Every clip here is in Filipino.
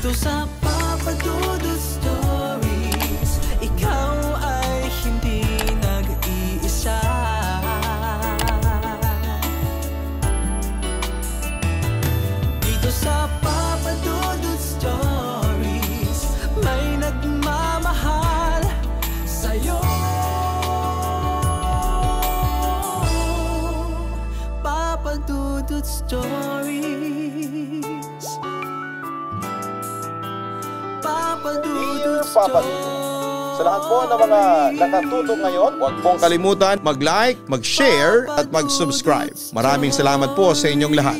Dito sa Papa Dudut Stories, ikaw ay hindi nag-iisa. Dito sa Papa Dudut Stories, may nagmamahal sa'yo. Papa Dudut Stories. Papa Dudut Stories. Sa lahat po ng mga nakatutok ngayon, huwag pong kalimutan mag-like, mag-share at mag-subscribe. Maraming salamat po sa inyong lahat.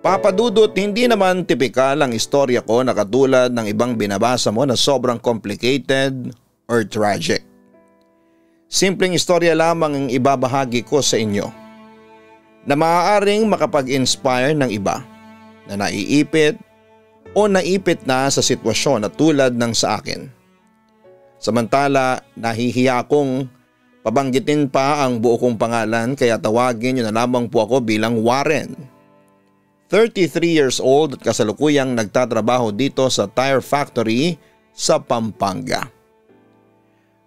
Papa Dudut, hindi naman tipikal ang istorya ko na katulad ng ibang binabasa mo na sobrang complicated or tragic. Simpleng istorya lamang ang ibabahagi ko sa inyo na maaaring makapag-inspire ng iba na naiipit o naipit na sa sitwasyon na tulad ng sa akin. Samantala, nahihiya akong pabanggitin pa ang buo kong pangalan kaya tawagin niyo na lamang po ako bilang Warren. 33 years old at kasalukuyang nagtatrabaho dito sa tire factory sa Pampanga.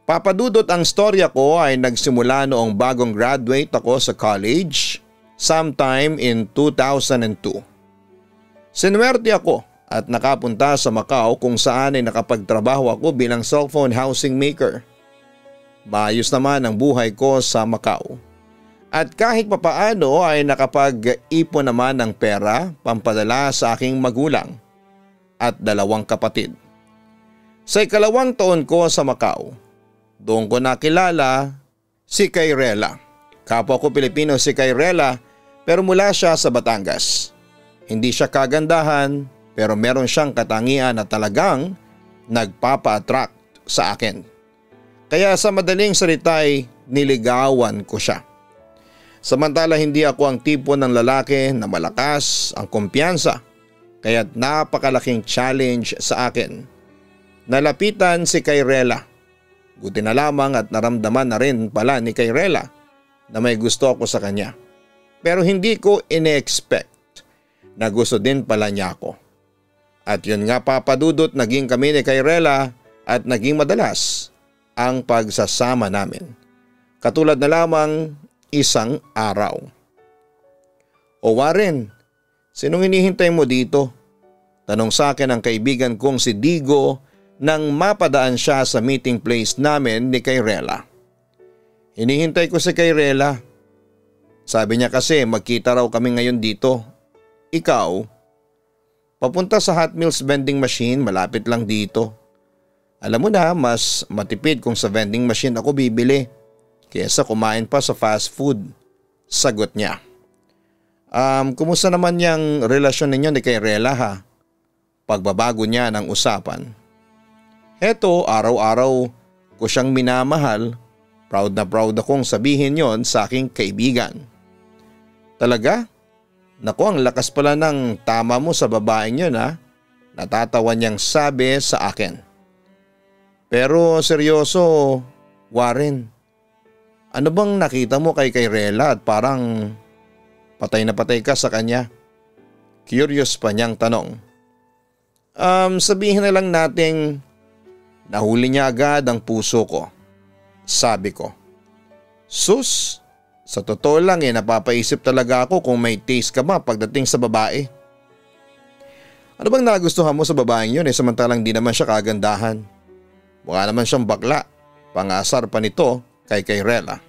Papa Dudut, ang storya ko ay nagsimula noong bagong graduate ako sa college sometime in 2002. Sinuwerte ako at nakapunta sa Macau kung saan ay nakapagtrabaho ako bilang cellphone housing maker. Maayos naman ang buhay ko sa Macau. At kahit papaano ay nakapag-ipon naman ng pera pampadala sa aking magulang at 2 kapatid. Sa ikalawang taon ko sa Macau, doon ko nakilala si Kairela. Kapwa ko Pilipino si Kairela pero mula siya sa Batangas. Hindi siya kagandahan pero meron siyang katangian na talagang nagpapa-attract sa akin. Kaya sa madaling salita ay niligawan ko siya. Samantala hindi ako ang tipo ng lalaki na malakas ang kumpiyansa kaya't napakalaking challenge sa akin. Nalapitan si Kairela. Buti na lamang at naramdaman na rin pala ni Kairela na may gusto ako sa kanya. Pero hindi ko ine-expect na gusto din pala niya ako. At yun nga Papa Dudut, naging kami ni Kairela at naging madalas ang pagsasama namin. Katulad na lamang isang araw. O Warren, sinong hinihintay mo dito? Tanong sa akin ang kaibigan kong si Digo nang mapadaan siya sa meeting place namin ni Kairela. Hinihintay ko si Kairela. Sabi niya kasi magkita raw kami ngayon dito. Ikaw? Papunta sa Hot Meals vending machine, malapit lang dito. Alam mo na, mas matipid kung sa vending machine ako bibili kesa kumain pa sa fast food. Sagot niya. Kumusta naman yung relasyon ninyo ni Kairela ha? Pagbabago niya ng usapan. Heto, araw-araw ko siyang minamahal. Proud na proud akong sabihin yon sa aking kaibigan. Talaga? Naku, ang lakas pala ng tama mo sa babaeng yun ha? Natatawa niyang sabi sa akin. Pero seryoso, Warren. Ano bang nakita mo kay Kairela at parang patay na patay ka sa kanya? Curious pa niyang tanong. Sabihin na lang nating nahuli niya agad ang puso ko. Sabi ko. Sus, sa totoo lang napapaisip talaga ako kung may taste ka ba pagdating sa babae. Ano bang nagustuhan mo sa babaeng yun samantalang di naman siya kagandahan? Mukha naman siyang bakla. Pangasar pa nito kay Kairela.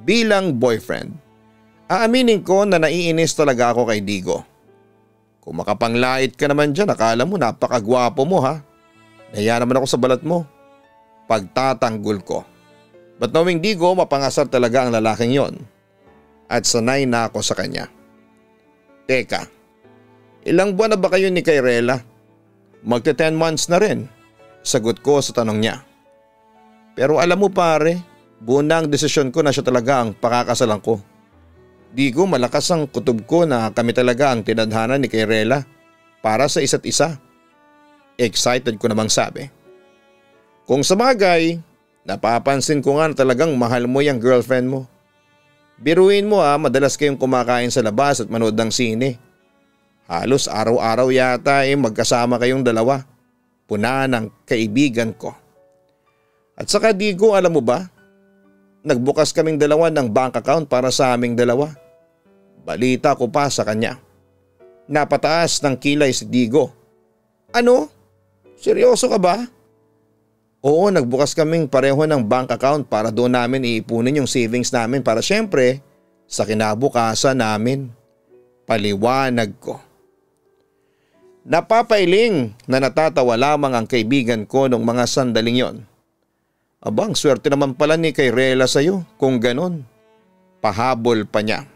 Bilang boyfriend, aaminin ko na naiinis talaga ako kay Digo. Kung makapanglait ka naman dyan, akala mo napakagwapo mo ha. Nahiya naman ako sa balat mo. Pagtatanggol ko. But knowing Digo, mapangasar talaga ang lalaking yon. At sanay na ako sa kanya. Teka, ilang buwan na ba kayo ni Kairela? Magte 10 months na rin. Sagot ko sa tanong niya. Pero alam mo pare, buo na ang desisyon ko na siya talaga ang pakakasalan ko. Digo, malakas ang kutob ko na kami talaga ang tinadhana ni Kairela para sa isa't isa. Excited ko namang sabi. Kung sa bagay, napapansin ko nga na talagang mahal mo yung girlfriend mo. Biruin mo madalas kayong kumakain sa labas at manood ng sine. Halos araw-araw yata magkasama kayong dalawa. Puna ng kaibigan ko. At saka Digo, alam mo ba? Nagbukas kaming dalawa ng bank account para sa aming dalawa. Balita ko pa sa kanya. Napataas ng kilay si Digo. Ano? Seryoso ka ba? Oo, nagbukas kaming pareho ng bank account para doon namin iipunin yung savings namin para syempre sa kinabukasan namin. Paliwanag ko. Napapailing na natatawa lamang ang kaibigan ko nung mga sandaling yon. Abang swerte naman pala ni Kayrela sa'yo kung ganon. Pahabol pa niya.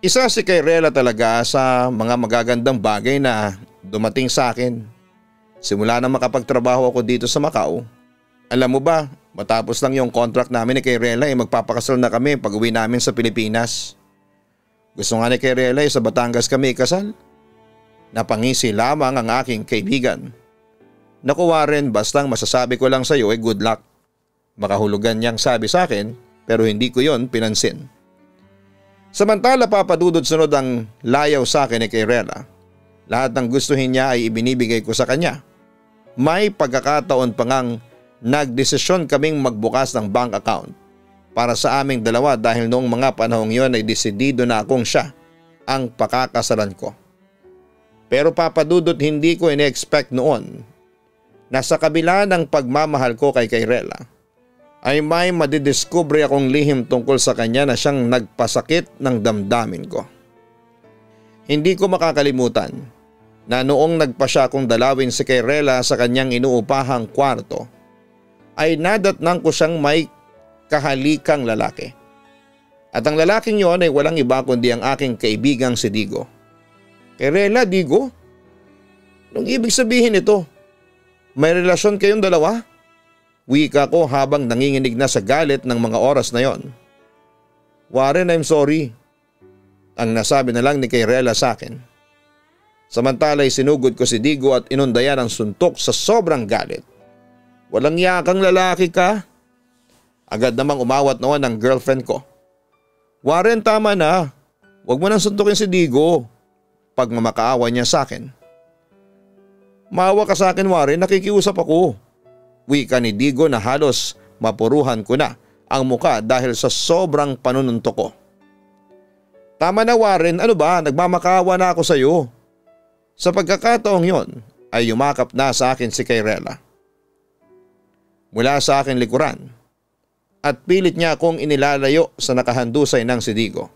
Isa si Kayrela talaga sa mga magagandang bagay na dumating sa akin. Simula na makapagtrabaho ako dito sa Macau. Alam mo ba, matapos lang yung contract namin ni Kayrela magpapakasal na kami pag uwi namin sa Pilipinas. Gusto nga ni Kayrela sa Batangas kami ikasal. Napangisi lamang ang aking kaibigan. Naku Warren, bastang masasabi ko lang sa iyo good luck. Makahulugan niyang sabi sa akin pero hindi ko yon pinansin. Samantala papadudod sunod ang layaw sa akin ni Kayrela. Lahat ng gustuhin niya ay ibinibigay ko sa kanya. May pagkakataon pa ngang nagdesisyon kaming magbukas ng bank account para sa aming dalawa dahil noong mga panahong yon ay desidido na akong siya ang pakakasalan ko. Pero papadudot hindi ko ine-expect noon na sa kabila ng pagmamahal ko kay Kayrela ay may madidiskubre akong lihim tungkol sa kanya na siyang nagpasakit ng damdamin ko. Hindi ko makakalimutan na noong nagpasya kong dalawin si Kayrela sa kanyang inuupahang kwarto ay nadatnang ko siyang may kahalikang lalaki. At ang lalaking yon ay walang iba kundi ang aking kaibigang si Digo. Kayrela, Digo? Anong ibig sabihin nito? May relasyon kayong dalawa? Wika ko habang nanginginig na sa galit ng mga oras na yon. Warren, I'm sorry. Ang nasabi na lang ni Kayrela sa akin. Samantala'y sinugod ko si Digo at inundayan ang suntok sa sobrang galit. Walang yakang lalaki ka? Agad namang umawat noon ang girlfriend ko. Warren, tama na. Huwag mo nang suntukin si Digo. Pagmamakaawa niya sa akin. Maawa ka sa akin Warren, nakikiusap ako. Wika ni Digo na halos mapuruhan ko na ang muka dahil sa sobrang panununtok ko. Tama na Warren, ano ba, nagmamakaawa na ako sa iyo. Sa pagkakataong yon ay yumakap na sa akin si Kayrela. Mula sa akin likuran at pilit niya akong inilalayo sa nakahandusay ng si Digo.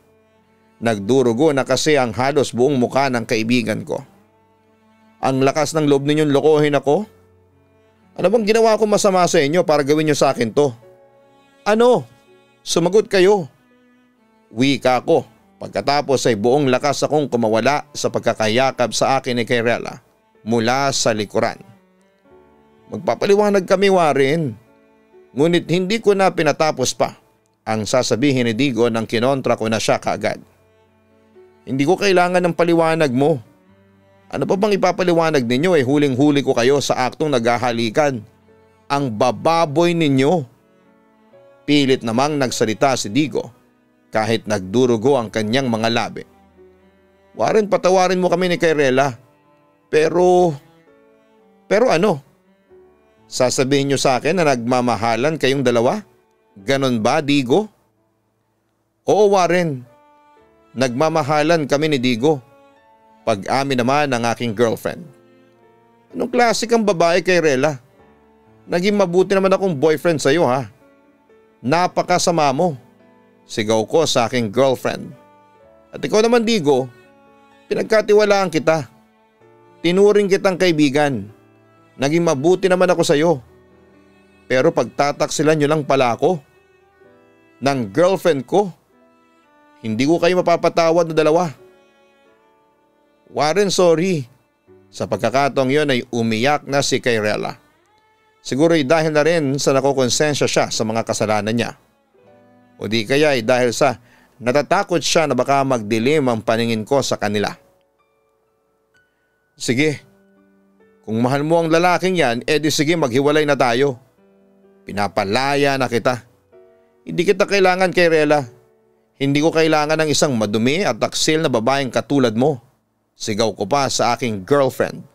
Nagdurugo na kasi ang halos buong muka ng kaibigan ko. Ang lakas ng loob ninyong lokohin ako? Ano bang ginawa ko masama sa inyo para gawin niyo sa akin to? Ano? Sumagot kayo. Wika ko pagkatapos ay buong lakas akong kumawala sa pagkakayakap sa akin ni Kayrela mula sa likuran. Magpapaliwanag kami Warren. Ngunit hindi ko na pinatapos pa ang sasabihin ni Digo nang kinontra ko na siya kaagad. Hindi ko kailangan ng paliwanag mo. Ano pa bang ipapaliwanag ninyo huling-huli ko kayo sa aktong naghahalikan. Ang bababoy ninyo. Pilit namang nagsalita si Digo kahit nagdurugo ang kanyang mga labi. Warren, patawarin mo kami ni Kayrela. Pero ano? Sasabihin niyo sa akin na nagmamahalan kayong dalawa? Ganon ba, Digo? Oo, Warren. Nagmamahalan kami ni Digo. Pag-amin naman ng aking girlfriend. Anong klase kang babae, Kayrela? Naging mabuti naman akong boyfriend sa iyo ha. Napakasama mo. Sigaw ko sa aking girlfriend. At ikaw naman Digo, pinagkatiwalaan kita. Tinuring kitang kaibigan. Naging mabuti naman ako sa iyo. Pero pagtataksilan niyo lang pala ako ng girlfriend ko. Hindi ko kayo mapapatawad na dalawa. Warren, sorry. Sa pagkakataong yon ay umiyak na si Kayrela. Siguro'y dahil na rin sa nakokonsensya siya sa mga kasalanan niya. O di kaya ay dahil sa natatakot siya na baka magdilim ang paningin ko sa kanila. Sige, Kung mahal mo ang lalaking yan, edi sige maghiwalay na tayo. Pinapalaya na kita. Hindi kita kailangan kay Rela. Hindi ko kailangan ng isang madumi at taksil na babaeng katulad mo. Sigaw ko pa sa aking girlfriend.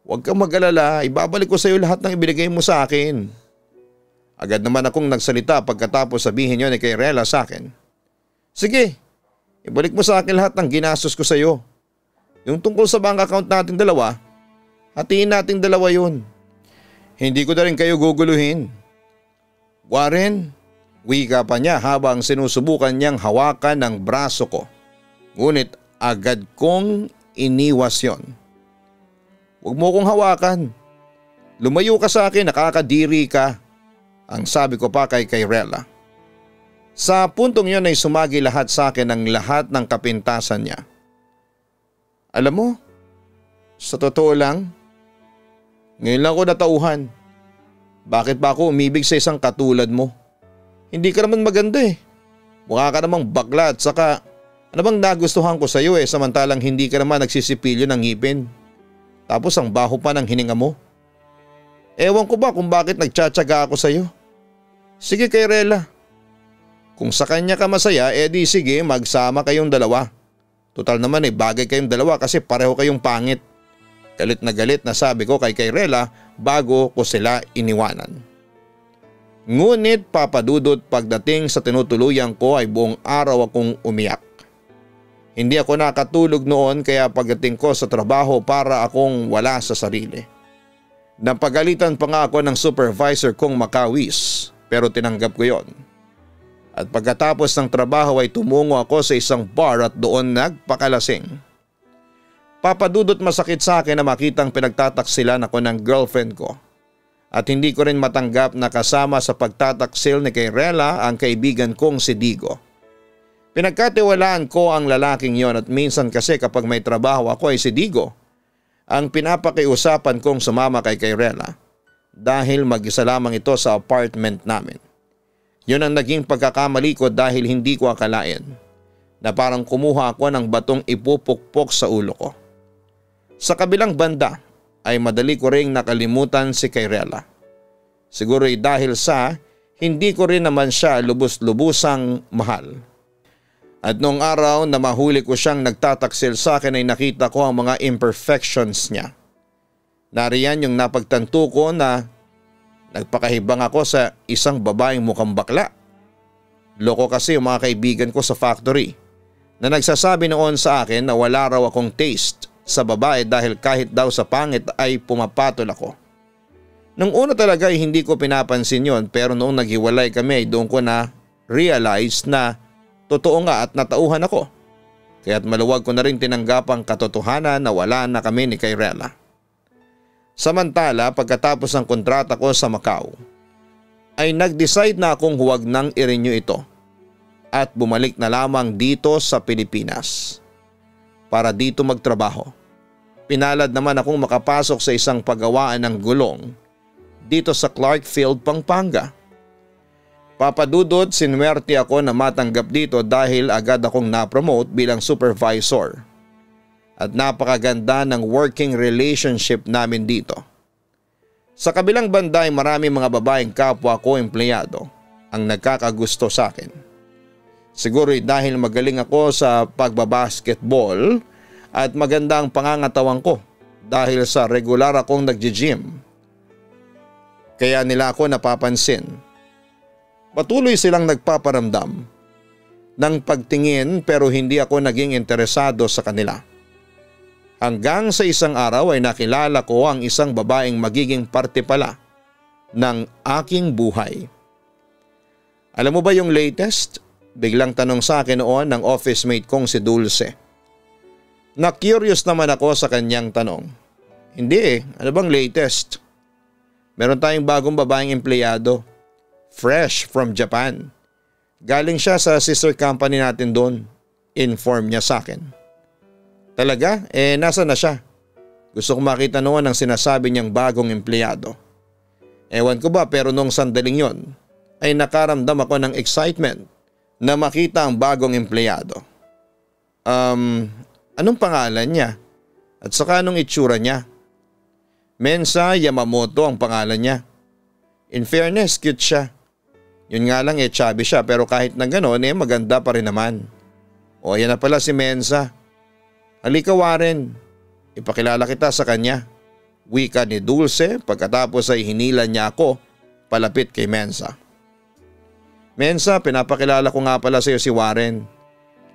Huwag kang mag-alala, ibabalik ko sa iyo lahat ng ibinigay mo sa akin. Agad naman akong nagsalita pagkatapos sabihin niyo ni kay Rela sa akin. Sige, ibalik mo sa akin lahat ng ginastos ko sa iyo. Yung tungkol sa bank account natin dalawa, hatiin nating dalawa yun. Hindi ko na rin kayo guguluhin. Warren, wika pa niya habang sinusubukan niyang hawakan ng braso ko. Ngunit agad kong iniwas yon. Huwag mo kong hawakan. Lumayo ka sa akin, nakakadiri ka. Ang sabi ko pa kay Rela. Sa puntong yon ay sumagi lahat sa akin ang lahat ng kapintasan niya. Alam mo, sa totoo lang, ngayon lang ako natauhan. Bakit ba ako umibig sa isang katulad mo? Hindi ka naman maganda eh. Mukha ka namang bakla at saka ano bang nagustuhan ko sa iyo samantalang hindi ka naman nagsisipilyo ng ngipin. Tapos ang baho pa ng hininga mo. Ewan ko ba kung bakit nagtsatsaga ako sa iyo. Sige kay Rela. Kung sa kanya ka masaya, edi sige magsama kayong dalawa. Total naman bagay kayong dalawa kasi pareho kayong pangit. Galit na sabi ko kay Rela bago ko sila iniwanan. Ngunit papadudot pagdating sa tinutuluyan ko ay buong araw akong umiyak. Hindi ako nakatulog noon kaya pagdating ko sa trabaho para akong wala sa sarili. Napagalitan pa nga ako ng supervisor kong makawis pero tinanggap ko yon. At pagkatapos ng trabaho ay tumungo ako sa isang bar at doon nagpakalasing. Papadudot masakit sa akin na makitang pinagtataksilan ako ng girlfriend ko. At hindi ko rin matanggap na kasama sa pagtataksil ni kay Rela ang kaibigan kong si Digo. Pinagkatiwalaan ko ang lalaking yon at minsan kasi kapag may trabaho ako ay si Digo ang pinapakiusapan kong sumama kay Rela dahil mag-isa lamang ito sa apartment namin. Yun ang naging pagkakamali ko dahil hindi ko akalain na parang kumuha ako ng batong ipupukpok sa ulo ko. Sa kabilang banda ay madali ko ring nakalimutan si Rela. Siguro dahil sa hindi ko rin naman siya lubos-lubusang mahal. At noong araw na mahuli ko siyang nagtataksil sa akin ay nakita ko ang mga imperfections niya. Nariyan yung napagtanto ko na nagpakahibang ako sa isang babaeng mukhang bakla. Loko kasi yung mga kaibigan ko sa factory na nagsasabi noon sa akin na wala raw akong taste sa babae dahil kahit daw sa pangit ay pumapatol ako. Nung una talaga ay hindi ko pinapansin yon pero noong naghiwalay kami ay doon ko na realize na totoo nga at natauhan ako. Kaya't maluwag ko na rin tinanggap ang katotohanan na wala na kami ni Rela. Samantala pagkatapos ng kontrata ko sa Macau ay nag-decide na akong huwag nang i-renew ito at bumalik na lamang dito sa Pilipinas para dito magtrabaho. Pinalad naman akong makapasok sa isang paggawaan ng gulong dito sa Clarkfield, Pampanga. Papadudod, sinwerte ako na matanggap dito dahil agad akong na-promote bilang supervisor. At napakaganda ng working relationship namin dito. Sa kabilang banda ay marami mga babaeng kapwa ko empleyado ang nagkakagusto sa akin. Siguro dahil magaling ako sa pagbabasketball at maganda ang pangangatawan ko dahil sa regular akong nagji-gym. Kaya nila ako napapansin. Patuloy silang nagpaparamdam ng pagtingin pero hindi ako naging interesado sa kanila. Hanggang sa isang araw ay nakilala ko ang isang babaeng magiging parte pala ng aking buhay. Alam mo ba yung latest? Biglang tanong sa akin noon ng office mate kong si Dulce. Na-curious naman ako sa kanyang tanong. Hindi ano bang latest? Meron tayong bagong babaeng empleyado. Fresh from Japan. Galing siya sa sister company natin doon. Inform niya sa akin. Talaga? Nasa na siya? Gusto kong makita noon ang sinasabi niyang bagong empleyado. Ewan ko ba pero noong sandaling yon ay nakaramdam ako ng excitement na makita ang bagong empleyado. Anong pangalan niya? At saka anong itsura niya? Mensa Yamamoto ang pangalan niya. In fairness, cute siya. Yun nga lang chubby siya pero kahit na gano'n maganda pa rin naman. O yan na pala si Mensa. Halika Warren, ipakilala kita sa kanya. Wika ni Dulce pagkatapos ay hinila niya ako palapit kay Mensa. Mensa, pinapakilala ko nga pala sa iyo si Warren.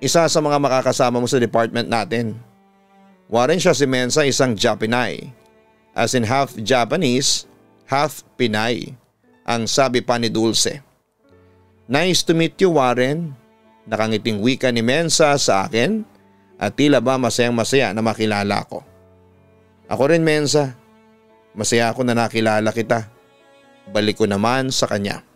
Isa sa mga makakasama mo sa department natin. Warren siya si Mensa, isang Japanay. As in half Japanese, half Pinay. Ang sabi pa ni Dulce. Nice to meet you Warren. Nakangiting wika ni Mensa sa akin at tila ba masayang masaya na makilala ko. Ako rin Mensa. Masaya ako na nakilala kita. Balik ko naman sa kanya.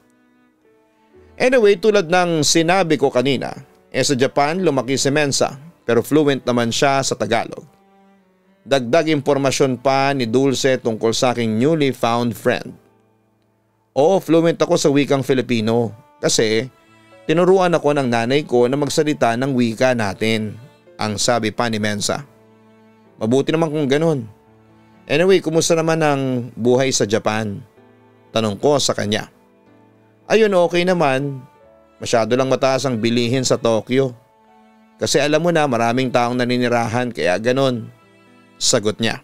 Anyway, tulad ng sinabi ko kanina, sa Japan lumaki si Mensa pero fluent naman siya sa Tagalog. Dagdag impormasyon pa ni Dulce tungkol sa aking newly found friend. Oo, fluent ako sa wikang Filipino kasi tinuruan ako ng nanay ko na magsalita ng wika natin, ang sabi pa ni Mensa. Mabuti naman kung ganun. Anyway, kumusta naman ang buhay sa Japan? Tanong ko sa kanya. Ayun, okay naman. Masyado lang mataas ang bilihin sa Tokyo. Kasi alam mo na maraming taong naninirahan kaya ganun. Sagot niya.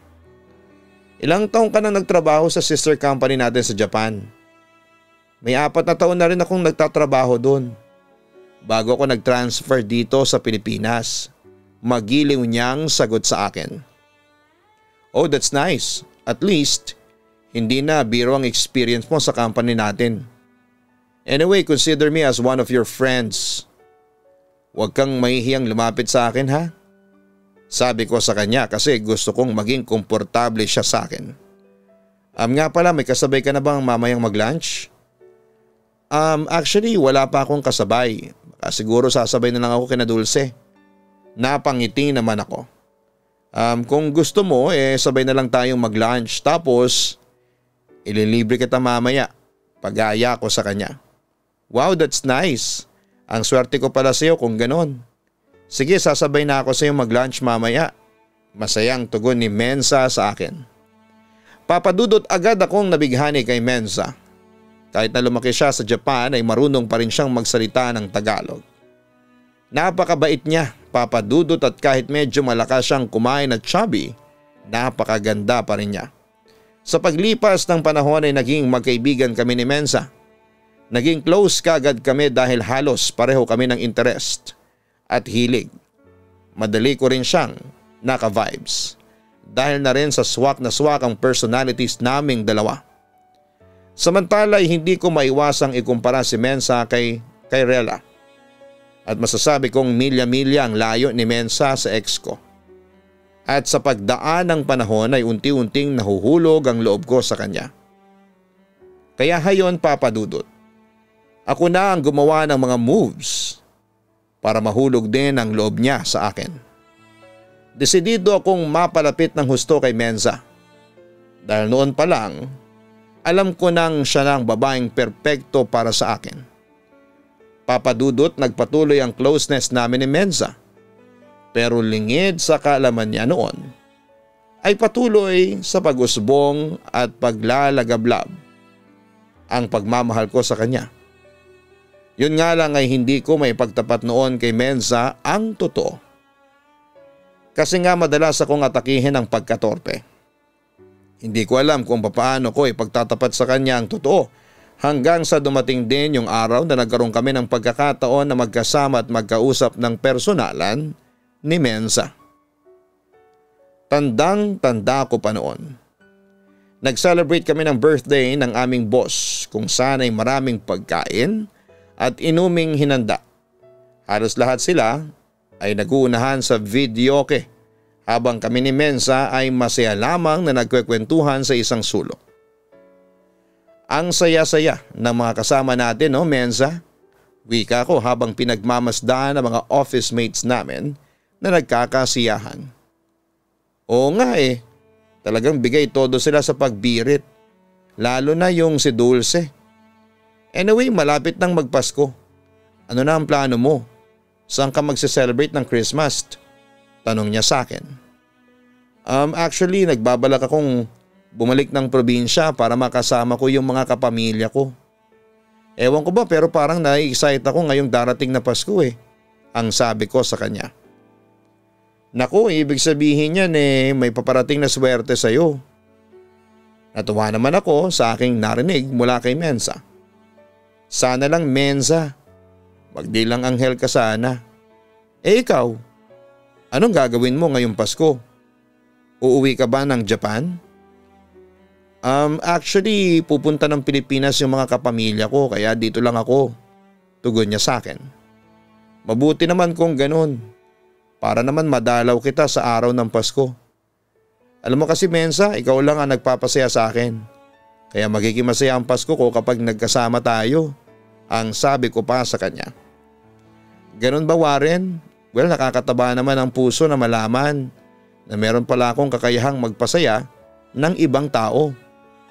Ilang taong ka nang nagtrabaho sa sister company natin sa Japan? May 4 na taon na rin akong nagtatrabaho doon. Bago ako nag-transfer dito sa Pilipinas. Magiliw niyang sagot sa akin. Oh, that's nice. At least, hindi na biro ang experience mo sa company natin. Anyway, consider me as one of your friends. Huwag kang mahihiyang lumapit sa akin ha? Sabi ko sa kanya kasi gusto kong maging komportable siya sa akin. Nga pala, may kasabay ka na bang mamayang mag-lunch? Actually wala pa akong kasabay. Siguro sasabay na lang ako kina Dulce. Napangiti naman ako. Kung gusto mo sabay na lang tayong mag-lunch tapos ililibre kita mamaya. Pag-aaya ko sa kanya. Wow, that's nice. Ang swerte ko pala sa iyo kung ganon. Sige, sasabay na ako sa iyo mag-lunch mamaya. Masayang tugon ni Mensa sa akin. Papadudot agad akong nabighani kay Mensa. Kahit na lumaki siya sa Japan ay marunong pa rin siyang magsalita ng Tagalog. Napakabait niya, papadudot, at kahit medyo malakas siyang kumain at chubby, napakaganda pa rin niya. Sa paglipas ng panahon ay naging magkaibigan kami ni Mensa. Naging close kagad kami dahil halos pareho kami ng interest at hilig. Madali ko rin siyang naka-vibes. Dahil na rin sa swak na swak ang personalities naming dalawa. Samantala ay hindi ko maiwasang ikumpara si Mensa kay Rela. At masasabi kong milya-milya ang layo ni Mensa sa ex ko. At sa pagdaan ng panahon ay unti-unting nahuhulog ang loob ko sa kanya. Kaya hayon papadudot. Ako na ang gumawa ng mga moves para mahulog din ang loob niya sa akin. Desidido akong mapalapit ng husto kay Mensa. Dahil noon pa lang, alam ko nang siya ng babaeng perpekto para sa akin. Papadudot, nagpatuloy ang closeness namin ni Mensa. Pero lingid sa kaalaman niya noon, ay patuloy sa pag-usbong at paglalagablab ang pagmamahal ko sa kanya. Yun nga lang ay hindi ko may pagtapat noon kay Mensa ang totoo. Kasi nga madalas akong atakihin ng pagkatorpe. Hindi ko alam kung paano ko ipagtatapat sa kanya ang totoo hanggang sa dumating din yung araw na nagkaroon kami ng pagkakataon na magkasama at magkausap ng personalan ni Mensa. Tandang-tanda ko pa noon. Nag-celebrate kami ng birthday ng aming boss kung saan ay maraming pagkain at inuming hinanda. Halos lahat sila ay nag-uunahan sa videoke habang kami ni Mensa ay masaya lamang na nagkwekwentuhan sa isang sulok. Ang saya-saya ng mga kasama natin, no Mensa? Wika ko habang pinagmamasdan ng mga office mates namin na nagkakasiyahan. Oo nga talagang bigay todo sila sa pagbirit. Lalo na yung si Dulce. Anyway, malapit nang magpasko. Ano na ang plano mo? Saan ka magse-celebrate ng Christmas? Tanong niya sa akin. Actually, nagbabalak akong bumalik ng probinsya para makasama ko yung mga kapamilya ko. Ewan ko ba pero parang na-excite ako ngayong darating na Pasko ang sabi ko sa kanya. Naku, ibig sabihin yan may paparating na swerte sa'yo. Natuwa naman ako sa aking narinig mula kay Mensa. Sana lang Mensa, wag di lang anghel ka sana. Ikaw, anong gagawin mo ngayong Pasko? Uuwi ka ba ng Japan? Actually pupunta ng Pilipinas yung mga kapamilya ko kaya dito lang ako. Tugon niya sa akin. Mabuti naman kung ganun. Para naman madalaw kita sa araw ng Pasko. Alam mo kasi Mensa, ikaw lang ang nagpapasaya sa akin. Kaya magiging masaya ang Pasko ko kapag nagkasama tayo. Ang sabi ko pa sa kanya. Ganun ba Warren? Well, nakakataba naman ang puso na malaman na meron pala akong kakayahang magpasaya ng ibang tao.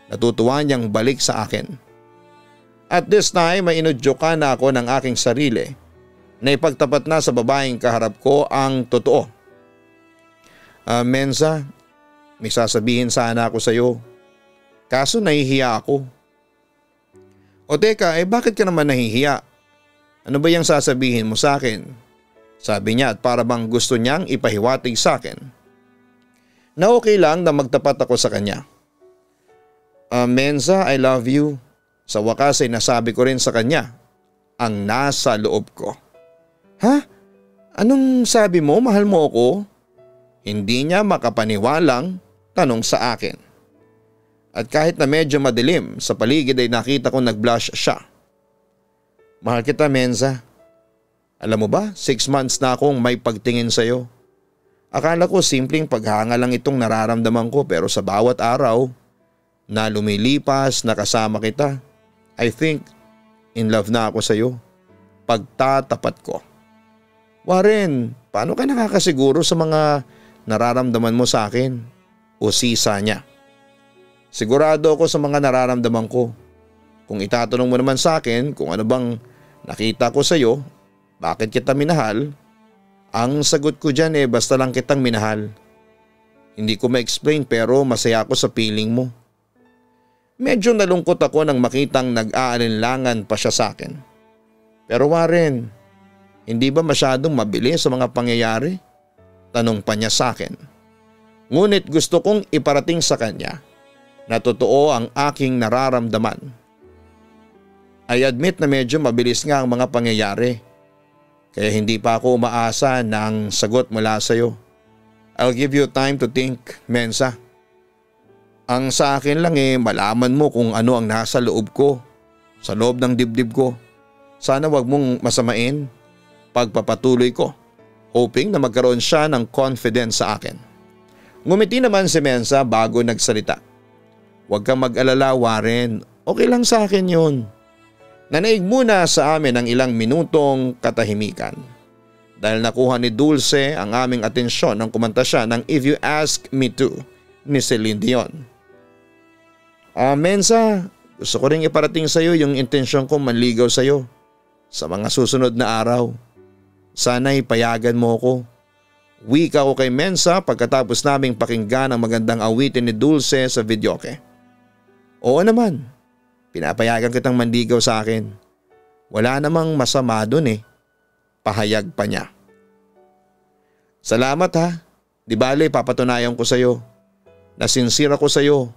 Natutuwa niyang balik sa akin. At this time ay inudyokan na ako ng aking sarili na ipagtapat na sa babaeng kaharap ko ang totoo. Mensa, may sasabihin sana ako sa iyo. Kaso nahihiya ako. O teka, bakit ka naman nahihiya? Ano ba yung sasabihin mo sa akin? Sabi niya at para bang gusto niyang ipahiwatig sa akin. Na okay lang na magtapat ako sa kanya. Mensa, I love you. Sa wakas ay nasabi ko rin sa kanya ang nasa loob ko. Ha? Anong sabi mo? Mahal mo ako? Hindi niya makapaniwalang tanong sa akin. At kahit na medyo madilim sa paligid ay nakita ko nag-blush siya. Mahal kita Mensa. Alam mo ba, 6 months na akong may pagtingin sa'yo. Akala ko simpleng paghanga lang itong nararamdaman ko pero sa bawat araw na lumilipas na kasama kita, I think in love na ako sa'yo. Pagtatapat ko. Warren, paano ka nakakasiguro sa mga nararamdaman mo sa akin? O sisa niya. Sigurado ako sa mga nararamdaman ko. Kung itatanong mo naman sa akin kung ano bang nakita ko sa iyo, bakit kita minahal? Ang sagot ko dyan basta lang kitang minahal. Hindi ko ma-explain pero masaya ako sa feeling mo. Medyo nalungkot ako nang makitang nag-aalinlangan pa siya sa akin. Pero Warren, hindi ba masyadong mabilis sa mga pangyayari? Tanong pa niya sa akin. Ngunit gusto kong iparating sa kanya na totoo ang aking nararamdaman. I admit na medyo mabilis nga ang mga pangyayari. Kaya hindi pa ako umaasa ng sagot mula sa iyo. I'll give you time to think, Mensa. Ang sa akin lang malaman mo kung ano ang nasa loob ko, sa loob ng dibdib ko. Sana wag mong masamain. Pagpapatuloy ko, hoping na magkaroon siya ng confidence sa akin. Ngumiti naman si Mensa bago nagsalita. Huwag kang mag-alala Warren, okay lang sa akin yun. Nanaig muna sa amin ang ilang minutong katahimikan. Dahil nakuha ni Dulce ang aming atensyon nang kumanta siya ng If You Ask Me To ni Celine Dion. Mensa, gusto ko rin iparating sa iyo yung intensyon kong manligaw sa iyo sa mga susunod na araw. Sana'y payagan mo ko. Wika ko kay Mensa pagkatapos naming pakinggan ang magandang awitin ni Dulce sa videoke. Oo naman, pinapayagan kitang manligaw sa akin. Wala namang masama dun Pahayag pa niya. Salamat ha, di bale papatunayan ko sa iyo. Nasinsira ko sa iyo.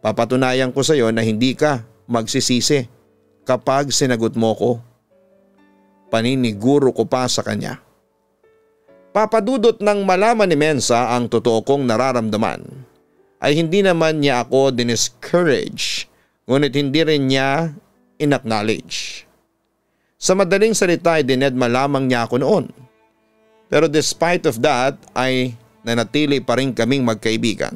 Papatunayan ko sa iyo na hindi ka magsisisi kapag sinagot mo ko. Paniniguro ko pa sa kanya. Papadudot nang malaman ni Mensa ang totoo kong nararamdaman ay hindi naman niya ako diniscourage ngunit hindi rin niya inacknowledge. Sa madaling salita ay dinedma lamang niya ako noon. Pero despite of that ay nanatili pa rin kaming magkaibigan.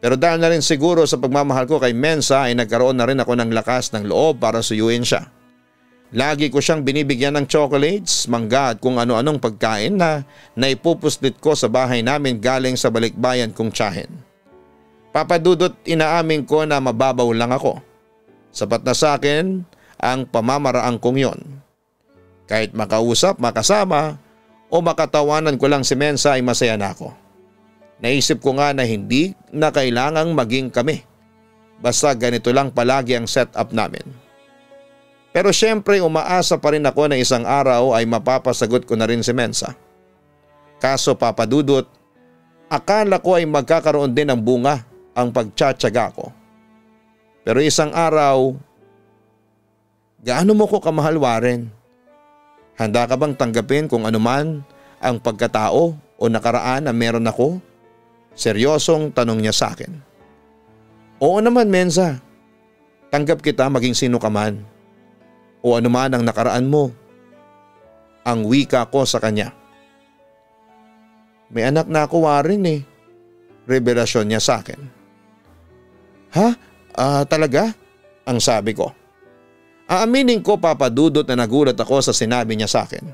Pero dahil na rin siguro sa pagmamahal ko kay Mensa ay nagkaroon na rin ako ng lakas ng loob para suyuin siya. Lagi ko siyang binibigyan ng chocolates, mangga at kung ano-anong pagkain na naipupuslit ko sa bahay namin galing sa balikbayan kong tiyahin. Papadudot inaamin ko na mababaw lang ako. Sapat na sa akin ang pamamaraan kong yon. Kahit makausap, makasama o makatawanan ko lang si Mensa ay masaya na ako. Naisip ko nga na hindi na kailangang maging kami. Basta ganito lang palagi ang setup namin. Pero syempre umaasa pa rin ako na isang araw ay mapapasagot ko na rin si Mensa. Kaso Papa Dudut, akala ko ay magkakaroon din ng bunga ang pagtsatsaga ko. Pero isang araw, gaano mo ko kamahal, Warren? Handa ka bang tanggapin kung anuman ang pagkatao o nakaraan na meron ako? Seryosong tanong niya sa akin. Oo naman, Mensa. Tanggap kita maging sino ka man. O anuman ang nakaraan mo. Ang wika ko sa kanya. May anak na ako, Warren eh. Revelasyon niya sa akin. Ha? Talaga? Ang sabi ko. Aaminin ko, Papa Dudut, na nagulat ako sa sinabi niya sa akin.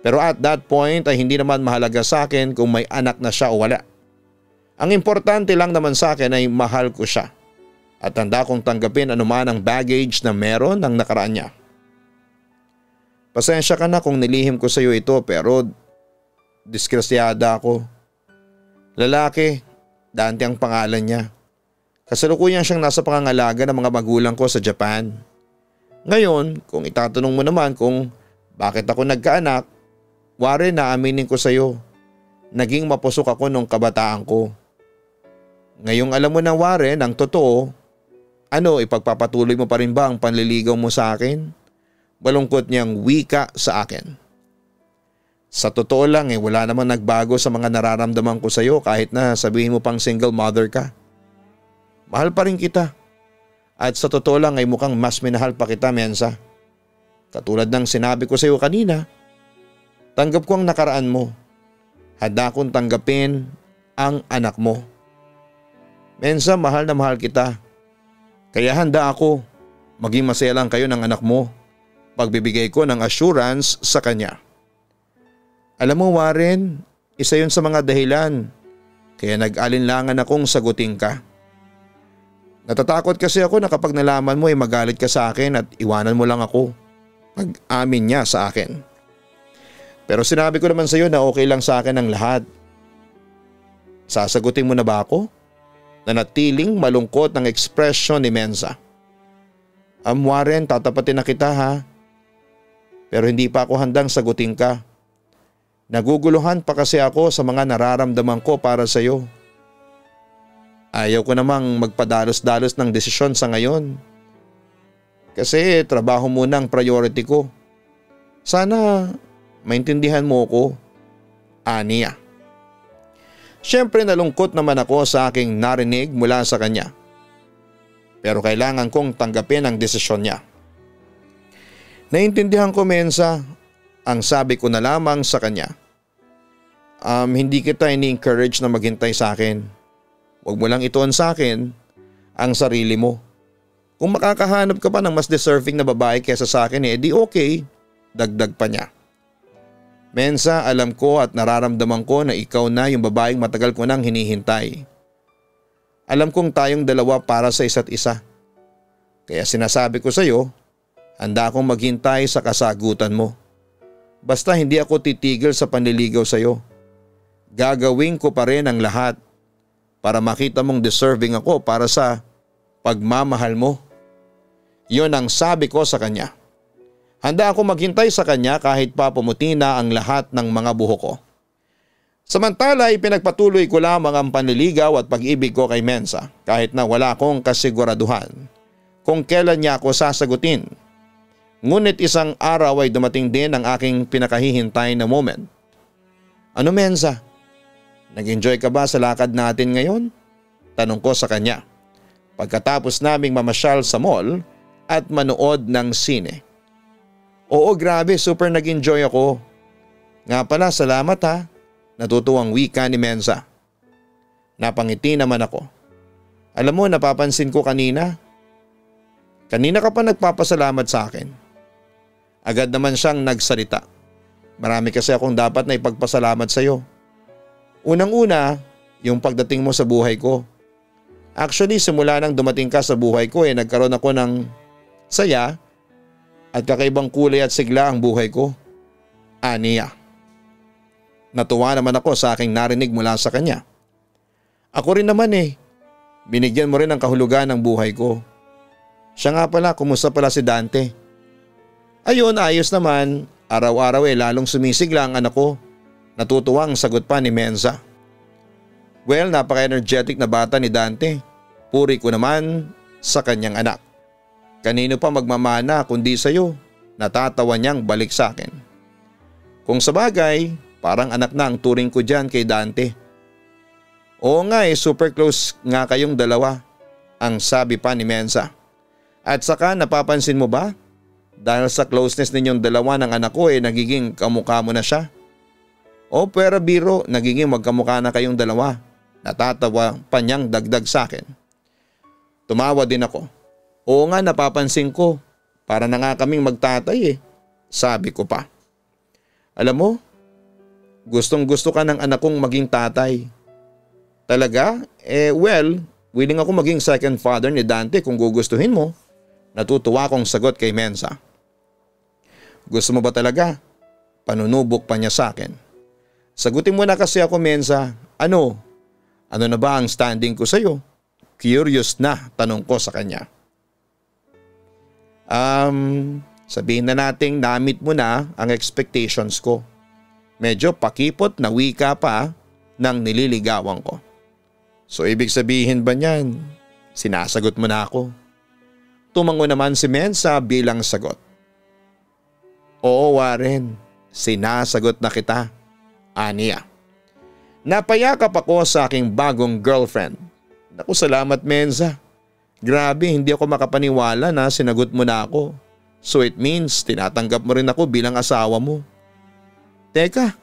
Pero at that point ay hindi naman mahalaga sa akin kung may anak na siya o wala. Ang importante lang naman sa akin ay mahal ko siya. At handa kong tanggapin anuman ang baggage na meron ng nakaraan niya. Pasensya ka na kung nilihim ko sa iyo ito pero disgrasyada ako. Lalaki, Dante ang pangalan niya. Kasalukuyan siyang nasa pangangalaga ng mga magulang ko sa Japan. Ngayon, kung itatanong mo naman kung bakit ako nagkaanak, Warren, naaminin ko sa iyo. Naging mapusok ako nung kabataan ko. Ngayong alam mo na, Warren, ang totoo, ipagpapatuloy mo pa rin ba ang panliligaw mo sa akin? Balungkot niyang wika sa akin. Sa totoo lang wala namang nagbago sa mga nararamdaman ko sa iyo kahit na sabihin mo pang single mother ka. Mahal pa rin kita. At sa totoo lang ay mukhang mas minahal pa kita, Mensa. Katulad ng sinabi ko sa iyo kanina, tanggap ko ang nakaraan mo. Handa akong tanggapin ang anak mo. Mensa, mahal na mahal kita. Kaya handa ako. Maging masaya lang kayo ng anak mo. Pagbibigay ko ng assurance sa kanya. Alam mo, Warren, isa yun sa mga dahilan. Kaya nag-alinlangan akong sagutin ka. Natatakot kasi ako na kapag nalaman mo ay magalit ka sa akin at iwanan mo lang ako. Pag-amin niya sa akin. Pero sinabi ko naman sa iyo na okay lang sa akin ang lahat. Sasagutin mo na ba ako? Nanatiling malungkot ang ekspresyon ni Mensa. Warren, tatapatin na kita ha. Pero hindi pa ako handang sagutin ka. Naguguluhan pa kasi ako sa mga nararamdaman ko para sa iyo. Ayaw ko namang magpadalos-dalos ng desisyon sa ngayon. Kasi trabaho muna ang priority ko. Sana maintindihan mo ko. Aniya. Siyempre nalungkot naman ako sa aking narinig mula sa kanya. Pero kailangan kong tanggapin ang desisyon niya. Naintindihan ko, Mensa. Ang sabi ko na lamang sa kanya. Hindi kita ini-encourage na maghintay sa akin. Huwag mo lang ituon sa akin ang sarili mo. Kung makakahanap ka pa ng mas deserving na babae kesa sa akin di okay, dagdag pa niya. Mensa, alam ko at nararamdaman ko na ikaw na yung babaeng matagal ko nang hinihintay. Alam kong tayong dalawa para sa isa't isa. Kaya sinasabi ko sa iyo, handa akong maghintay sa kasagutan mo. Basta hindi ako titigil sa panliligaw sa iyo. Gagawin ko pa rin ang lahat para makita mong deserving ako para sa pagmamahal mo. Yun ang sabi ko sa kanya. Handa ako maghintay sa kanya kahit pa pumuti na ang lahat ng mga buhok ko. Samantala ipinagpatuloy ko lamang ang panliligaw at pag-ibig ko kay Mensa kahit na wala akong kasiguraduhan kung kailan niya ako sasagutin. Ngunit isang araw ay dumating din ang aking pinakahihintay na moment. Ano, Mensa? Nag-enjoy ka ba sa lakad natin ngayon? Tanong ko sa kanya. Pagkatapos naming mamasyal sa mall at manood ng sine. Oo, grabe, super nag-enjoy ako. Nga pala, salamat ha. Natutuwang wika ni Mensa. Napangiti naman ako. Alam mo, napapansin ko kanina. Kanina ka pa nagpapasalamat sa akin. Agad naman siyang nagsalita. Marami kasi akong dapat na ipagpasalamat sa iyo. Unang-una, yung pagdating mo sa buhay ko. Actually, simula nang dumating ka sa buhay ko nagkaroon ako ng saya at kakaibang kulay at sigla ang buhay ko. Aniya. Natuwa naman ako sa aking narinig mula sa kanya. Ako rin naman binigyan mo rin ng kahulugan ng buhay ko. Siya nga pala, kumusta pala si Dante? Ayun, ayos naman. Araw-araw lalong sumisigla ang anak ko. Natutuwang sagot pa ni Mensa. Well, napaka-energetic na bata ni Dante. Puri ko naman sa kanyang anak. Kanino pa magmamana kundi sa'yo? Natatawa niyang balik sa akin. Kung sabagay, parang anak na ang turing ko dyan kay Dante. Oo nga super close nga kayong dalawa, ang sabi pa ni Mensa. At saka napapansin mo ba? Dahil sa closeness ninyong dalawa ng anak ko nagiging kamukha mo na siya. O pero biro, nagiging magkamukha na kayong dalawa. Natatawa pa niyang dagdag sa akin. Tumawa din ako. Oo nga, napapansin ko. Para na nga kaming magtatay sabi ko pa. Alam mo, gustong gusto ka ng anak kong maging tatay. Talaga? Well, willing ako maging second father ni Dante kung gugustuhin mo. Natutuwa akong sagot kay Mensa. Gusto mo ba talaga? Panunubok pa niya sa akin. Sagutin mo na kasi ako, Mensa. Ano? Ano na ba ang standing ko sa'yo? Curious na tanong ko sa kanya. Sabihin na nating na-meet mo na ang expectations ko. Medyo pakipot na wika pa ng nililigawan ko. So ibig sabihin ba niyan, sinasagot mo na ako? Tumango naman si Mensa bilang sagot. Oo Warren, sinasagot na kita. Aniya. Napayakap ako sa aking bagong girlfriend. Naku, salamat Mensa. Grabe, hindi ako makapaniwala na sinagot mo na ako. So it means tinatanggap mo rin ako bilang asawa mo. Teka,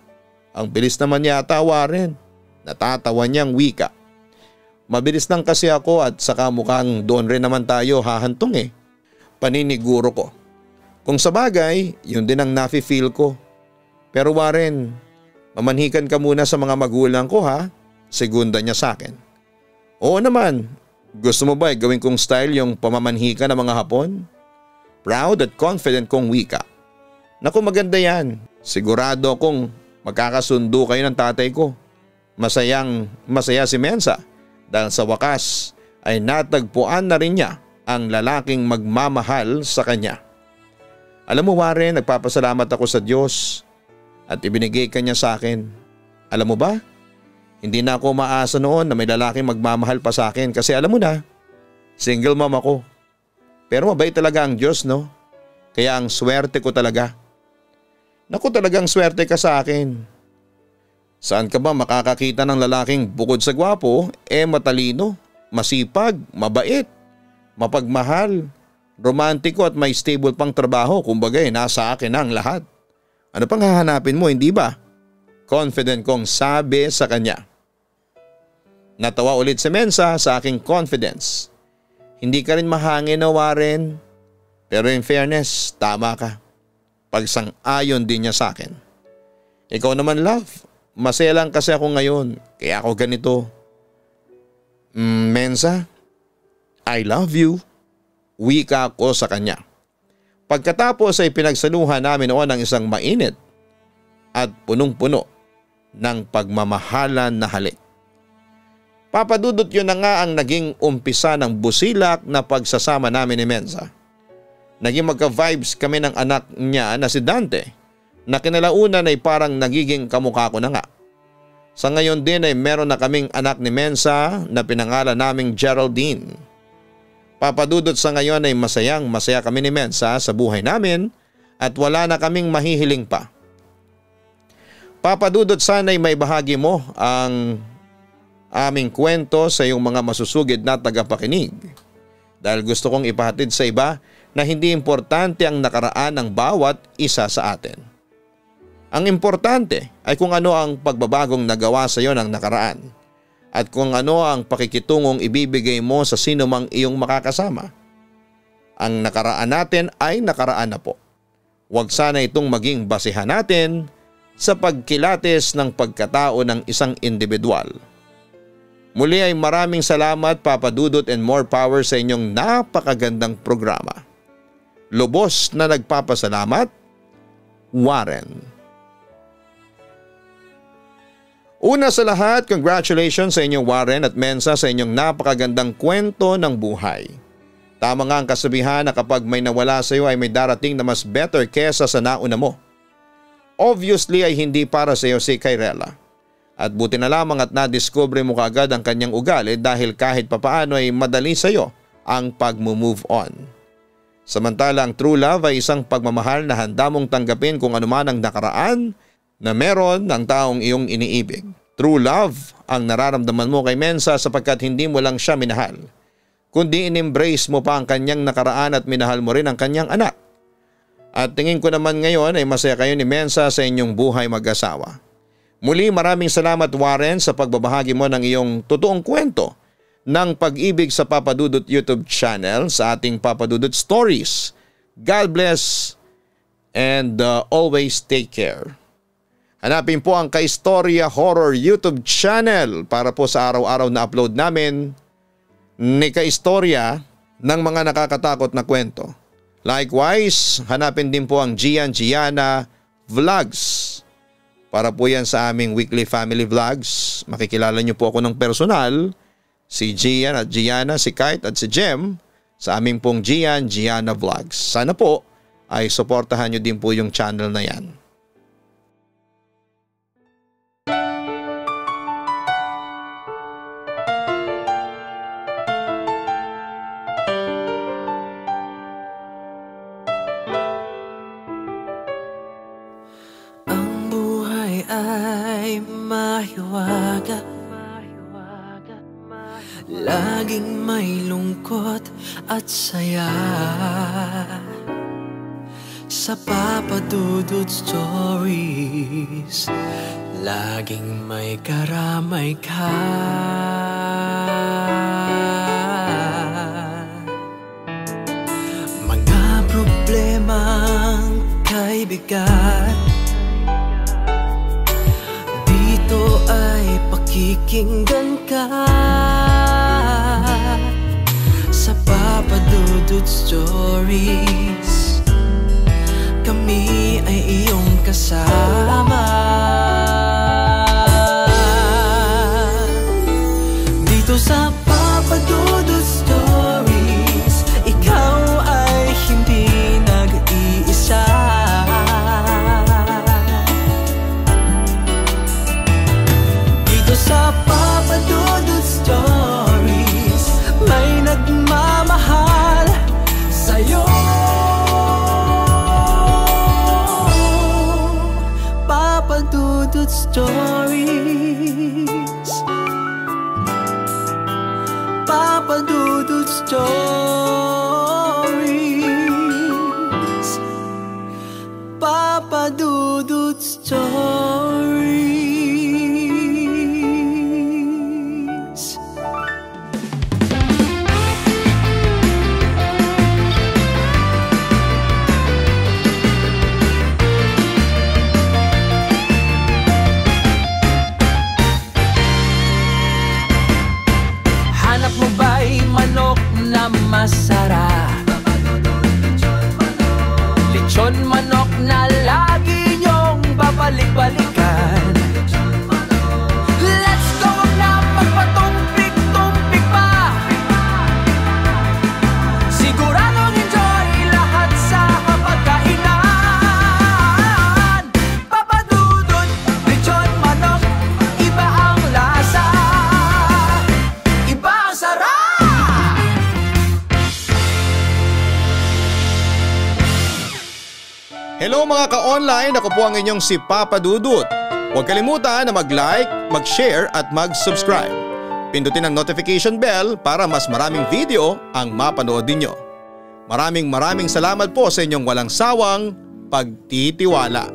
ang bilis naman yata Warren. Natatawa niyang wika. Mabilis lang kasi ako at saka mukhang doon rin naman tayo hahantong Paniniguro ko. Kung sabagay, yun din ang nafe-feel ko. Pero Warren, mamanhikan ka muna sa mga magulang ko ha. Segunda niya sa akin. Oo naman. Gusto mo ba gawin kong style yung pamamanhika ng mga Hapon? Proud at confident kong wika. Naku, maganda yan. Sigurado akong magkakasundo kayo ng tatay ko. Masaya si Mensa dahil sa wakas ay natagpuan na rin niya ang lalaking magmamahal sa kanya. Alam mo Warren, nagpapasalamat ako sa Diyos at ibinigay kanya sa akin. Alam mo ba? Hindi na ako maasa noon na may lalaking magmamahal pa sa akin kasi alam mo na, single mom ako. Pero mabait talaga ang Diyos no? Kaya ang swerte ko talaga. Naku, talagang swerte ka sa akin. Saan ka ba makakakita ng lalaking bukod sa gwapo, matalino, masipag, mabait, mapagmahal, romantiko at may stable pang trabaho, kumbaga nasa akin ang lahat. Ano pang hahanapin mo, hindi ba? Confident kong sabi sa kanya. Natawa ulit si Mensa sa aking confidence. Hindi ka rin mahangin na Warren. Pero in fairness, tama ka. Pagsang-ayon din niya sa akin. Ikaw naman love, masaya lang kasi ako ngayon. Kaya ako ganito. Mensa, I love you. Wika ko sa kanya. Pagkatapos ay pinagsaluhan namin noon ng isang mainit at punong-puno ng pagmamahalan na halik. Papadudot yun na nga ang naging umpisa ng busilak na pagsasama namin ni Mensa. Naging magka-vibes kami ng anak niya na si Dante na kinalaunan ay parang nagiging kamukha ko na nga. Sa ngayon din ay meron na kaming anak ni Mensa na pinangalan naming Geraldine. Papadudot sa ngayon ay masaya kami ni Mensa sa buhay namin at wala na kaming mahihiling pa. Papadudot sana'y may bahagi mo ang aming kwento sa iyong mga masusugid na tagapakinig. Dahil gusto kong ipahatid sa iba na hindi importante ang nakaraan ng bawat isa sa atin. Ang importante ay kung ano ang pagbabagong nagawa sa iyo ng nakaraan at kung ano ang pakikitungong ibibigay mo sa sino mang iyong makakasama. Ang nakaraan natin ay nakaraan na po. Huwag sana itong maging basihan natin sa pagkilatis ng pagkatao ng isang individual. Muli ay maraming salamat Papa Dudut and more power sa inyong napakagandang programa. Lubos na nagpapasalamat, Warren. Una sa lahat, congratulations sa inyong Warren at Mensa sa inyong napakagandang kwento ng buhay. Tama nga ang kasabihan na kapag may nawala sa iyo ay may darating na mas better kesa sa nauna mo. Obviously ay hindi para sa iyo si Kyrella. At buti na lamang at nadiskubre mo kaagad ang kanyang ugali dahil kahit papaano ay madali sa iyo ang pag-move on. Samantala ang true love ay isang pagmamahal na handa mong tanggapin kung anuman ang nakaraan na meron ng taong iyong iniibig. True love ang nararamdaman mo kay Mensa sapagkat hindi mo lang siya minahal, kundi in-embrace mo pa ang kanyang nakaraan at minahal mo rin ang kanyang anak. At tingin ko naman ngayon ay masaya kayo ni Mensa sa inyong buhay mag-asawa. Muli maraming salamat Warren sa pagbabahagi mo ng iyong totoong kwento ng pag-ibig sa Papa Dudut YouTube channel sa ating Papa Dudut Stories. God bless and always take care. Hanapin po ang Kaistorya Horror YouTube channel para po sa araw-araw na upload namin ni Kaistorya ng mga nakakatakot na kwento. Likewise, hanapin din po ang Gianna Vlogs para po yan sa aming weekly family vlogs. Makikilala niyo po ako ng personal, si Gian at Gianna, si Kite at si Jem sa aming pong Gianna Vlogs. Sana po ay suportahan niyo din po yung channel na yan. Mahiwaga, laging may lungkot at saya sa Papa Dudut Stories. Laging may karamay ka. Mga problemang kaibigan ito ay pakikinggan ka sa Papa Dudut Stories. Kami ay iyong kasama dito sa Papa Dudut Stories. Ikaw ay hindi nag-iisa. Sa Papa Dudut Stories, may nagmamahal sa'yo. Papa Dudut Stories, Papa Dudut Stories, Papa Dudut Stories. Masarap lechon manok na lagi niyong babalik-balikan. Let's go na magpatumpik-tumpik pa. Siguradong enjoy lahat sa kapagkainan. Papa Dudut, lechon manok, iba ang lasa, iba ang sarap. Hello mga ka-online, ako po ang inyong si Papa Dudut. Huwag kalimutan na mag-like, mag-share at mag-subscribe. Pindutin ang notification bell para mas maraming video ang mapanood ninyo. Maraming salamat po sa inyong walang sawang pagtitiwala.